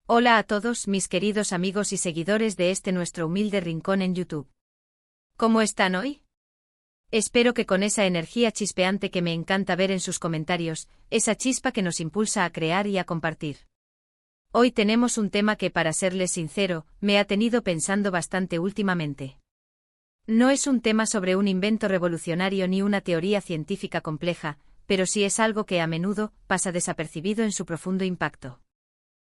Hola a todos mis queridos amigos y seguidores de este nuestro humilde rincón en YouTube. ¿Cómo están hoy? Espero que con esa energía chispeante que me encanta ver en sus comentarios, esa chispa que nos impulsa a crear y a compartir. Hoy tenemos un tema que, para serles sincero, me ha tenido pensando bastante últimamente. No es un tema sobre un invento revolucionario ni una teoría científica compleja, pero sí es algo que a menudo pasa desapercibido en su profundo impacto.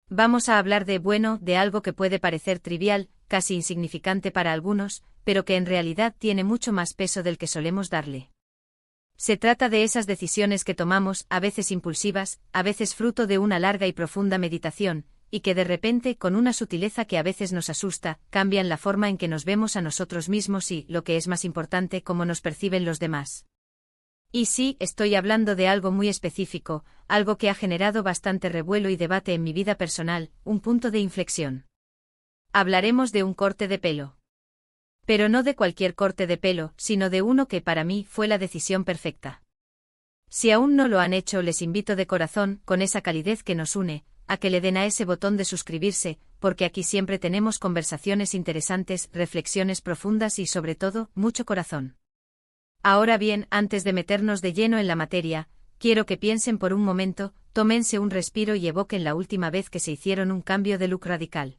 Vamos a hablar de algo que puede parecer trivial, casi insignificante para algunos, pero que en realidad tiene mucho más peso del que solemos darle. Se trata de esas decisiones que tomamos, a veces impulsivas, a veces fruto de una larga y profunda meditación, y que de repente, con una sutileza que a veces nos asusta, cambian la forma en que nos vemos a nosotros mismos y, lo que es más importante, cómo nos perciben los demás. Y sí, estoy hablando de algo muy específico, algo que ha generado bastante revuelo y debate en mi vida personal, un punto de inflexión. Hablaremos de un corte de pelo. Pero no de cualquier corte de pelo, sino de uno que para mí fue la decisión perfecta. Si aún no lo han hecho, les invito de corazón, con esa calidez que nos une, a que le den a ese botón de suscribirse, porque aquí siempre tenemos conversaciones interesantes, reflexiones profundas y sobre todo, mucho corazón. Ahora bien, antes de meternos de lleno en la materia, quiero que piensen por un momento, tómense un respiro y evoquen la última vez que se hicieron un cambio de look radical.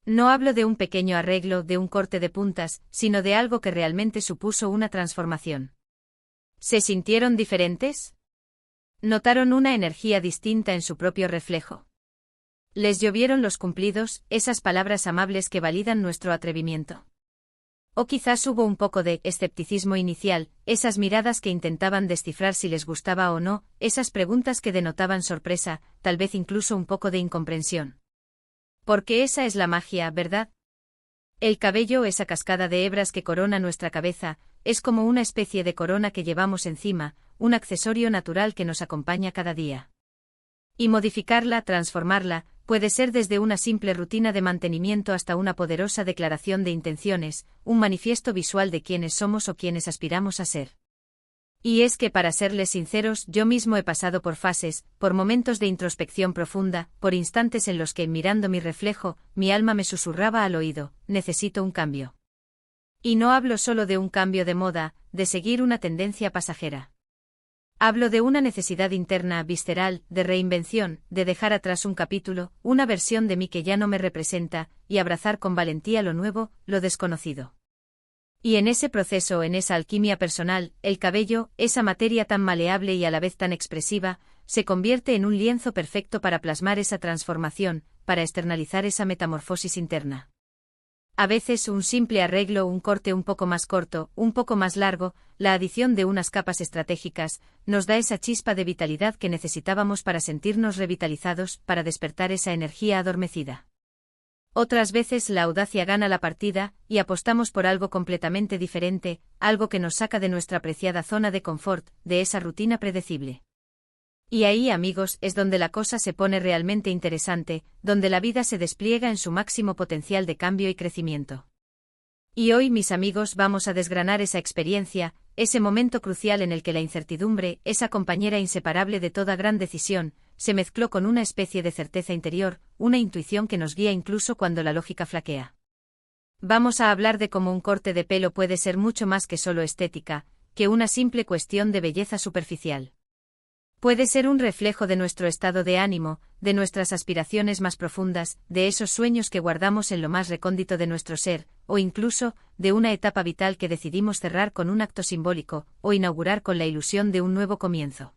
No hablo de un pequeño arreglo, de un corte de puntas, sino de algo que realmente supuso una transformación. ¿Se sintieron diferentes? ¿Notaron una energía distinta en su propio reflejo? ¿Les llovieron los cumplidos, esas palabras amables que validan nuestro atrevimiento? O quizás hubo un poco de escepticismo inicial, esas miradas que intentaban descifrar si les gustaba o no, esas preguntas que denotaban sorpresa, tal vez incluso un poco de incomprensión. Porque esa es la magia, ¿verdad? El cabello, esa cascada de hebras que corona nuestra cabeza, es como una especie de corona que llevamos encima, un accesorio natural que nos acompaña cada día. Y modificarla, transformarla, puede ser desde una simple rutina de mantenimiento hasta una poderosa declaración de intenciones, un manifiesto visual de quiénes somos o quiénes aspiramos a ser. Y es que, para serles sinceros, yo mismo he pasado por fases, por momentos de introspección profunda, por instantes en los que, mirando mi reflejo, mi alma me susurraba al oído: necesito un cambio. Y no hablo solo de un cambio de moda, de seguir una tendencia pasajera. Hablo de una necesidad interna, visceral, de reinvención, de dejar atrás un capítulo, una versión de mí que ya no me representa, y abrazar con valentía lo nuevo, lo desconocido. Y en ese proceso, en esa alquimia personal, el cabello, esa materia tan maleable y a la vez tan expresiva, se convierte en un lienzo perfecto para plasmar esa transformación, para externalizar esa metamorfosis interna. A veces un simple arreglo, un corte un poco más corto, un poco más largo, la adición de unas capas estratégicas, nos da esa chispa de vitalidad que necesitábamos para sentirnos revitalizados, para despertar esa energía adormecida. Otras veces la audacia gana la partida, y apostamos por algo completamente diferente, algo que nos saca de nuestra apreciada zona de confort, de esa rutina predecible. Y ahí, amigos, es donde la cosa se pone realmente interesante, donde la vida se despliega en su máximo potencial de cambio y crecimiento. Y hoy, mis amigos, vamos a desgranar esa experiencia, ese momento crucial en el que la incertidumbre, esa compañera inseparable de toda gran decisión, se mezcló con una especie de certeza interior, una intuición que nos guía incluso cuando la lógica flaquea. Vamos a hablar de cómo un corte de pelo puede ser mucho más que solo estética, que una simple cuestión de belleza superficial. Puede ser un reflejo de nuestro estado de ánimo, de nuestras aspiraciones más profundas, de esos sueños que guardamos en lo más recóndito de nuestro ser, o incluso, de una etapa vital que decidimos cerrar con un acto simbólico, o inaugurar con la ilusión de un nuevo comienzo.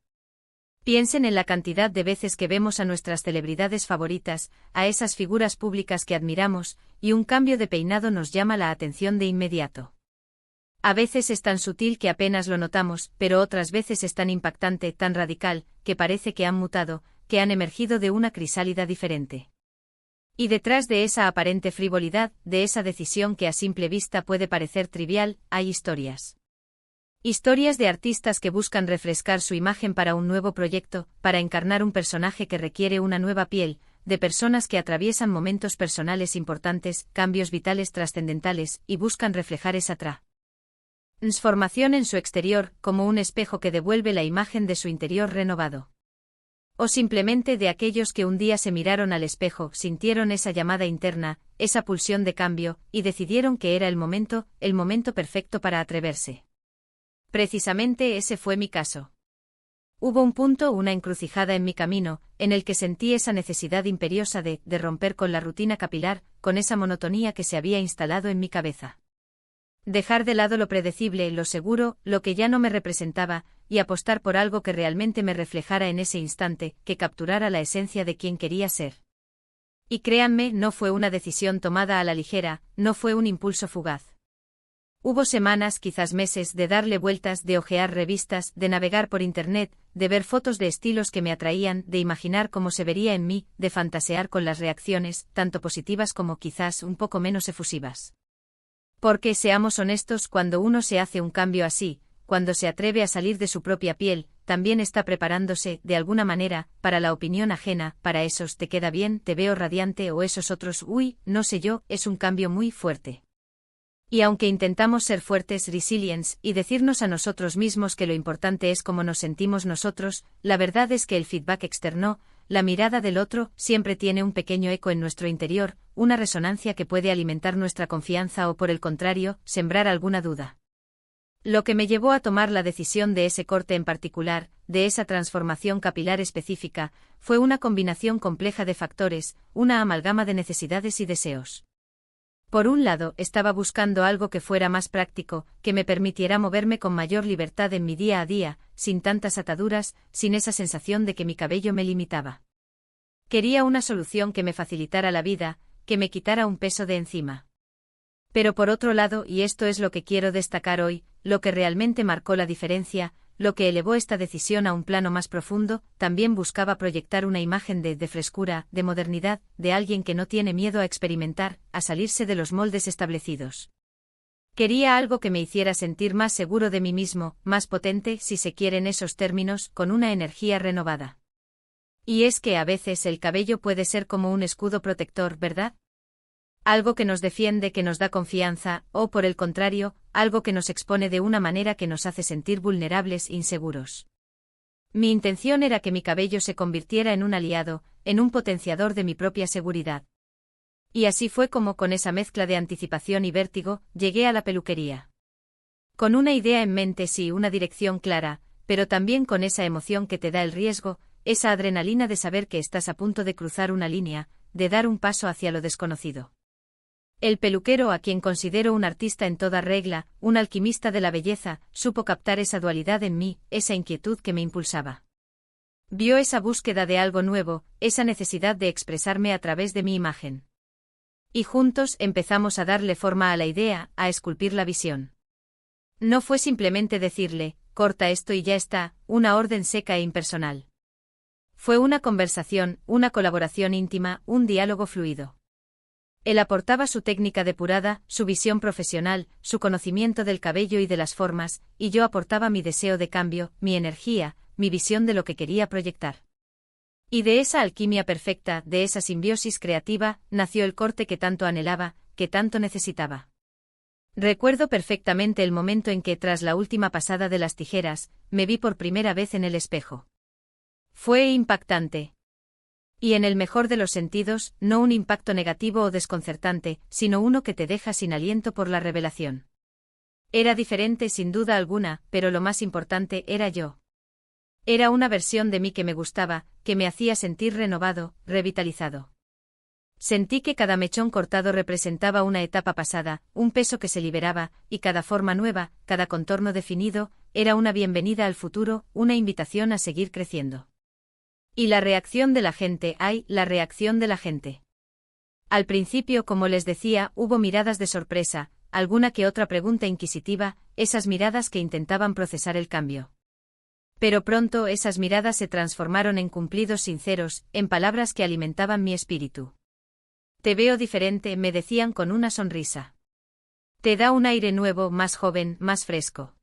Piensen en la cantidad de veces que vemos a nuestras celebridades favoritas, a esas figuras públicas que admiramos, y un cambio de peinado nos llama la atención de inmediato. A veces es tan sutil que apenas lo notamos, pero otras veces es tan impactante, tan radical, que parece que han mutado, que han emergido de una crisálida diferente. Y detrás de esa aparente frivolidad, de esa decisión que a simple vista puede parecer trivial, hay historias. Historias de artistas que buscan refrescar su imagen para un nuevo proyecto, para encarnar un personaje que requiere una nueva piel, de personas que atraviesan momentos personales importantes, cambios vitales trascendentales, y buscan reflejar esa transformación en su exterior, como un espejo que devuelve la imagen de su interior renovado. O simplemente de aquellos que un día se miraron al espejo, sintieron esa llamada interna, esa pulsión de cambio, y decidieron que era el momento perfecto para atreverse. Precisamente ese fue mi caso. Hubo un punto, una encrucijada en mi camino, en el que sentí esa necesidad imperiosa de romper con la rutina capilar, con esa monotonía que se había instalado en mi cabeza. Dejar de lado lo predecible, lo seguro, lo que ya no me representaba, y apostar por algo que realmente me reflejara en ese instante, que capturara la esencia de quien quería ser. Y créanme, no fue una decisión tomada a la ligera, no fue un impulso fugaz. Hubo semanas, quizás meses, de darle vueltas, de hojear revistas, de navegar por internet, de ver fotos de estilos que me atraían, de imaginar cómo se vería en mí, de fantasear con las reacciones, tanto positivas como quizás un poco menos efusivas. Porque, seamos honestos, cuando uno se hace un cambio así, cuando se atreve a salir de su propia piel, también está preparándose, de alguna manera, para la opinión ajena, para esos "te queda bien, te veo radiante" o esos otros "uy, no sé yo", es un cambio muy fuerte. Y aunque intentamos ser fuertes, resilience, y decirnos a nosotros mismos que lo importante es cómo nos sentimos nosotros, la verdad es que el feedback externo, la mirada del otro, siempre tiene un pequeño eco en nuestro interior, una resonancia que puede alimentar nuestra confianza o, por el contrario, sembrar alguna duda. Lo que me llevó a tomar la decisión de ese corte en particular, de esa transformación capilar específica, fue una combinación compleja de factores, una amalgama de necesidades y deseos. Por un lado, estaba buscando algo que fuera más práctico, que me permitiera moverme con mayor libertad en mi día a día, sin tantas ataduras, sin esa sensación de que mi cabello me limitaba. Quería una solución que me facilitara la vida, que me quitara un peso de encima. Pero por otro lado, y esto es lo que quiero destacar hoy, lo que realmente marcó la diferencia, lo que elevó esta decisión a un plano más profundo, también buscaba proyectar una imagen de frescura, de modernidad, de alguien que no tiene miedo a experimentar, a salirse de los moldes establecidos. Quería algo que me hiciera sentir más seguro de mí mismo, más potente, si se quiere en esos términos, con una energía renovada. Y es que a veces el cabello puede ser como un escudo protector, ¿verdad? Algo que nos defiende, que nos da confianza, o por el contrario, algo que nos expone de una manera que nos hace sentir vulnerables, inseguros. Mi intención era que mi cabello se convirtiera en un aliado, en un potenciador de mi propia seguridad. Y así fue como, con esa mezcla de anticipación y vértigo, llegué a la peluquería. Con una idea en mente, sí, una dirección clara, pero también con esa emoción que te da el riesgo, esa adrenalina de saber que estás a punto de cruzar una línea, de dar un paso hacia lo desconocido. El peluquero, a quien considero un artista en toda regla, un alquimista de la belleza, supo captar esa dualidad en mí, esa inquietud que me impulsaba. Vio esa búsqueda de algo nuevo, esa necesidad de expresarme a través de mi imagen. Y juntos empezamos a darle forma a la idea, a esculpir la visión. No fue simplemente decirle, corta esto y ya está, una orden seca e impersonal. Fue una conversación, una colaboración íntima, un diálogo fluido. Él aportaba su técnica depurada, su visión profesional, su conocimiento del cabello y de las formas, y yo aportaba mi deseo de cambio, mi energía, mi visión de lo que quería proyectar. Y de esa alquimia perfecta, de esa simbiosis creativa, nació el corte que tanto anhelaba, que tanto necesitaba. Recuerdo perfectamente el momento en que, tras la última pasada de las tijeras, me vi por primera vez en el espejo. Fue impactante. Y en el mejor de los sentidos, no un impacto negativo o desconcertante, sino uno que te deja sin aliento por la revelación. Era diferente sin duda alguna, pero lo más importante era yo. Era una versión de mí que me gustaba, que me hacía sentir renovado, revitalizado. Sentí que cada mechón cortado representaba una etapa pasada, un peso que se liberaba, y cada forma nueva, cada contorno definido, era una bienvenida al futuro, una invitación a seguir creciendo. Y la reacción de la gente, la reacción de la gente. Al principio, como les decía, hubo miradas de sorpresa, alguna que otra pregunta inquisitiva, esas miradas que intentaban procesar el cambio. Pero pronto esas miradas se transformaron en cumplidos sinceros, en palabras que alimentaban mi espíritu. Te veo diferente, me decían con una sonrisa. Te da un aire nuevo, más joven, más fresco.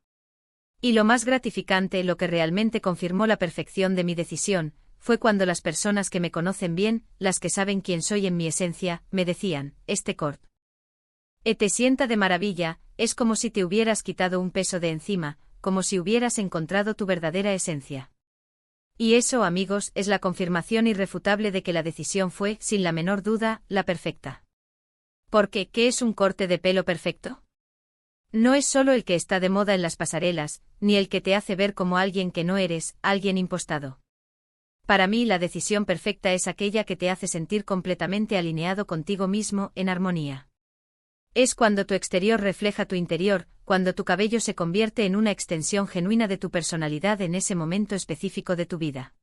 Y lo más gratificante, lo que realmente confirmó la perfección de mi decisión, fue cuando las personas que me conocen bien, las que saben quién soy en mi esencia, me decían, este corte te sienta de maravilla, es como si te hubieras quitado un peso de encima, como si hubieras encontrado tu verdadera esencia. Y eso, amigos, es la confirmación irrefutable de que la decisión fue, sin la menor duda, la perfecta. Porque, ¿qué es un corte de pelo perfecto? No es solo el que está de moda en las pasarelas, ni el que te hace ver como alguien que no eres, alguien impostado. Para mí la decisión perfecta es aquella que te hace sentir completamente alineado contigo mismo, en armonía. Es cuando tu exterior refleja tu interior, cuando tu cabello se convierte en una extensión genuina de tu personalidad en ese momento específico de tu vida.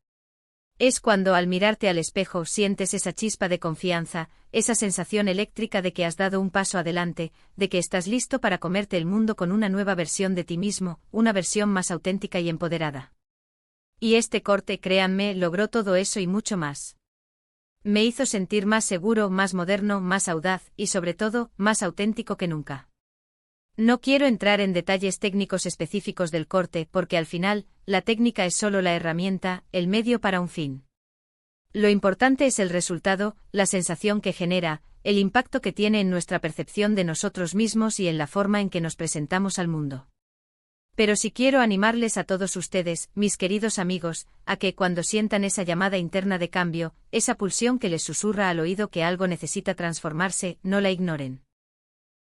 Es cuando al mirarte al espejo sientes esa chispa de confianza, esa sensación eléctrica de que has dado un paso adelante, de que estás listo para comerte el mundo con una nueva versión de ti mismo, una versión más auténtica y empoderada. Y este corte, créanme, logró todo eso y mucho más. Me hizo sentir más seguro, más moderno, más audaz y sobre todo, más auténtico que nunca. No quiero entrar en detalles técnicos específicos del corte porque al final, la técnica es solo la herramienta, el medio para un fin. Lo importante es el resultado, la sensación que genera, el impacto que tiene en nuestra percepción de nosotros mismos y en la forma en que nos presentamos al mundo. Pero sí quiero animarles a todos ustedes, mis queridos amigos, a que cuando sientan esa llamada interna de cambio, esa pulsión que les susurra al oído que algo necesita transformarse, no la ignoren.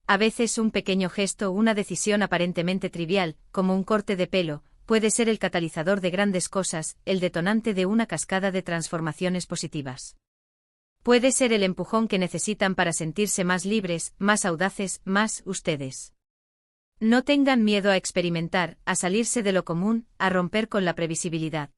A veces un pequeño gesto, una decisión aparentemente trivial, como un corte de pelo, puede ser el catalizador de grandes cosas, el detonante de una cascada de transformaciones positivas. Puede ser el empujón que necesitan para sentirse más libres, más audaces, más ustedes. No tengan miedo a experimentar, a salirse de lo común, a romper con la previsibilidad.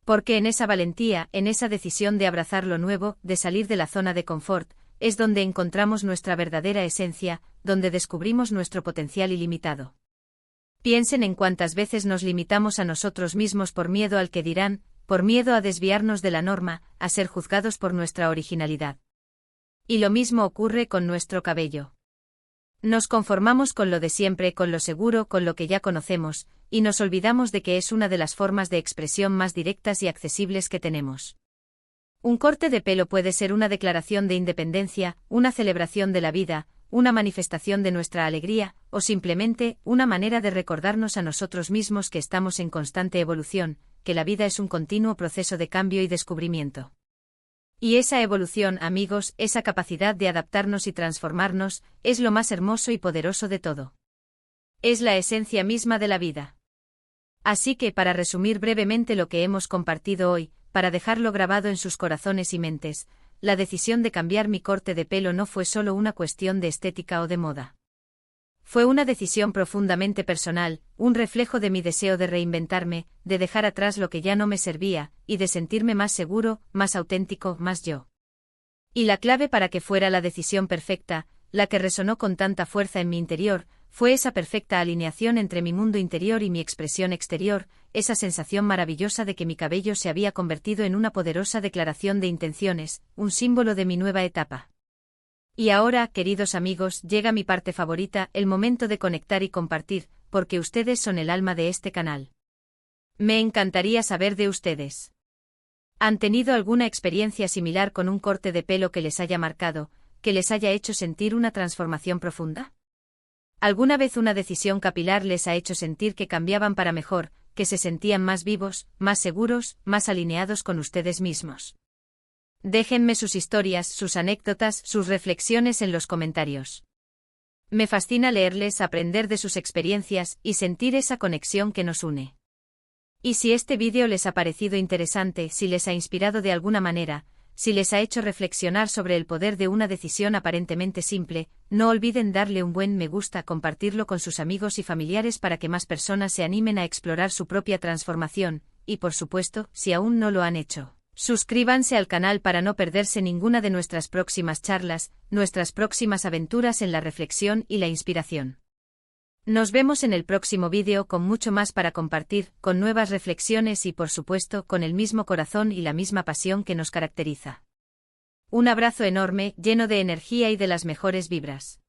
Porque en esa valentía, en esa decisión de abrazar lo nuevo, de salir de la zona de confort, es donde encontramos nuestra verdadera esencia, donde descubrimos nuestro potencial ilimitado. Piensen en cuántas veces nos limitamos a nosotros mismos por miedo al que dirán, por miedo a desviarnos de la norma, a ser juzgados por nuestra originalidad. Y lo mismo ocurre con nuestro cabello. Nos conformamos con lo de siempre, con lo seguro, con lo que ya conocemos, y nos olvidamos de que es una de las formas de expresión más directas y accesibles que tenemos. Un corte de pelo puede ser una declaración de independencia, una celebración de la vida, una manifestación de nuestra alegría, o simplemente una manera de recordarnos a nosotros mismos que estamos en constante evolución, que la vida es un continuo proceso de cambio y descubrimiento. Y esa evolución, amigos, esa capacidad de adaptarnos y transformarnos, es lo más hermoso y poderoso de todo. Es la esencia misma de la vida. Así que, para resumir brevemente lo que hemos compartido hoy, para dejarlo grabado en sus corazones y mentes, la decisión de cambiar mi corte de pelo no fue solo una cuestión de estética o de moda. Fue una decisión profundamente personal, un reflejo de mi deseo de reinventarme, de dejar atrás lo que ya no me servía, y de sentirme más seguro, más auténtico, más yo. Y la clave para que fuera la decisión perfecta, la que resonó con tanta fuerza en mi interior, fue esa perfecta alineación entre mi mundo interior y mi expresión exterior, esa sensación maravillosa de que mi cabello se había convertido en una poderosa declaración de intenciones, un símbolo de mi nueva etapa. Y ahora, queridos amigos, llega mi parte favorita, el momento de conectar y compartir, porque ustedes son el alma de este canal. Me encantaría saber de ustedes. ¿Han tenido alguna experiencia similar con un corte de pelo que les haya marcado, que les haya hecho sentir una transformación profunda? ¿Alguna vez una decisión capilar les ha hecho sentir que cambiaban para mejor, que se sentían más vivos, más seguros, más alineados con ustedes mismos? Déjenme sus historias, sus anécdotas, sus reflexiones en los comentarios. Me fascina leerles, aprender de sus experiencias y sentir esa conexión que nos une. Y si este vídeo les ha parecido interesante, si les ha inspirado de alguna manera, si les ha hecho reflexionar sobre el poder de una decisión aparentemente simple, no olviden darle un buen me gusta, compartirlo con sus amigos y familiares para que más personas se animen a explorar su propia transformación, y por supuesto, si aún no lo han hecho, suscríbanse al canal para no perderse ninguna de nuestras próximas charlas, nuestras próximas aventuras en la reflexión y la inspiración. Nos vemos en el próximo vídeo con mucho más para compartir, con nuevas reflexiones y por supuesto con el mismo corazón y la misma pasión que nos caracteriza. Un abrazo enorme, lleno de energía y de las mejores vibras.